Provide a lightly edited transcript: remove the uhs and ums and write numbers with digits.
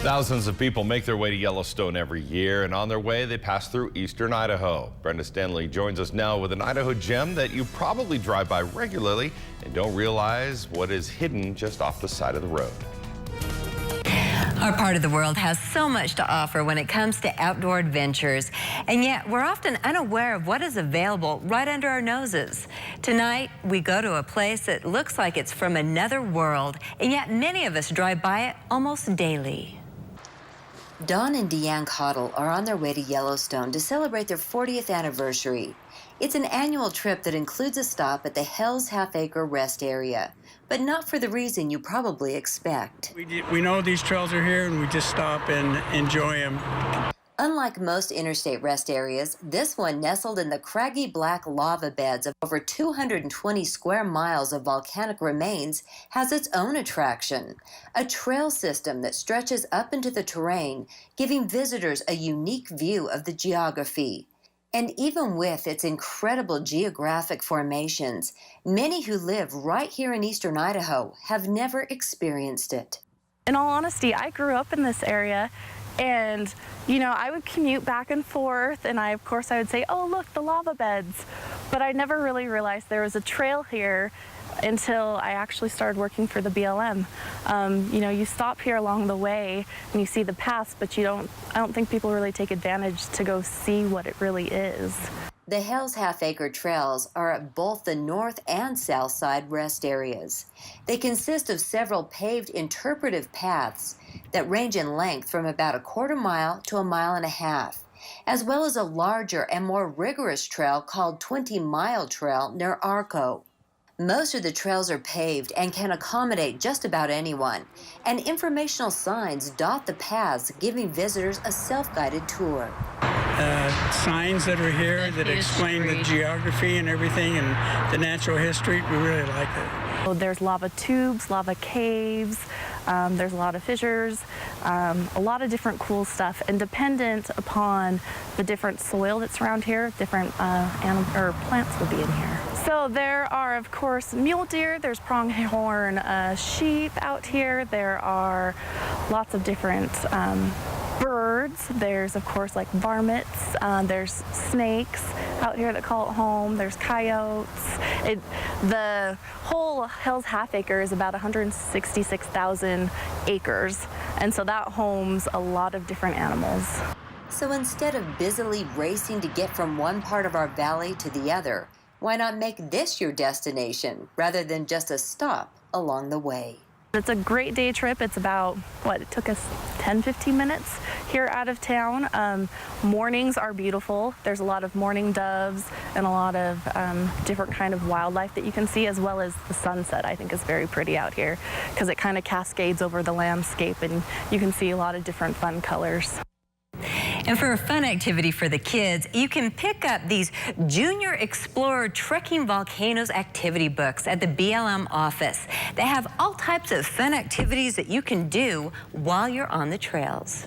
Thousands of people make their way to Yellowstone every year, and on their way, they pass through eastern Idaho. Brenda Stanley joins us now with an Idaho gem that you probably drive by regularly and don't realize what is hidden just off the side of the road. Our part of the world has so much to offer when it comes to outdoor adventures, and yet we're often unaware of what is available right under our noses. Tonight, we go to a place that looks like it's from another world, and yet many of us drive by it almost daily. Dawn and Deanne Cottle are on their way to Yellowstone to celebrate their 40th anniversary. It's an annual trip that includes a stop at the Hell's Half-Acre Rest Area, but not for the reason you probably expect. We know these trails are here, and we just stop and enjoy them. Unlike most interstate rest areas, this one, nestled in the craggy black lava beds of over 220 square miles of volcanic remains, has its own attraction, a trail system that stretches up into the terrain, giving visitors a unique view of the geography. And even with its incredible geographic formations, many who live right here in eastern Idaho have never experienced it. In all honesty, I grew up in this area, and I would commute back and forth, and of course I would say, oh look, the lava beds, but I never really realized there was a trail here until I actually started working for the BLM. You stop here along the way and you see the paths, but I don't think people really take advantage to go see what it really is. The Hell's Half-Acre trails are at both the north and south side rest areas. They consist of several paved interpretive paths that range in length from about a quarter mile to a mile and a half, as well as a larger and more rigorous trail called 20-Mile Trail near Arco. Most of the trails are paved and can accommodate just about anyone, and informational signs dot the paths, giving visitors a self-guided tour. Signs that are here that explain the geography and everything and the natural history, we really like it. So there's lava tubes, lava caves, there's a lot of fissures, a lot of different cool stuff, and dependent upon the different soil that's around here, different plants will be in here. So there are, of course, mule deer, there's pronghorn sheep out here, there are lots of different birds, there's of course like varmints, there's snakes out here that call it home, there's coyotes. The whole Hell's Half-Acre is about 166,000 acres, and so that homes a lot of different animals. So instead of busily racing to get from one part of our valley to the other, why not make this your destination rather than just a stop along the way? It's a great day trip. It's about, it took us 10-15 minutes here out of town. Mornings are beautiful. There's a lot of mourning doves and a lot of different kind of wildlife that you can see, as well as the sunset, I think, is very pretty out here because it kind of cascades over the landscape and you can see a lot of different fun colors. And for a fun activity for the kids, you can pick up these Junior Explorer Trekking Volcanoes activity books at the BLM office. They have all types of fun activities that you can do while you're on the trails.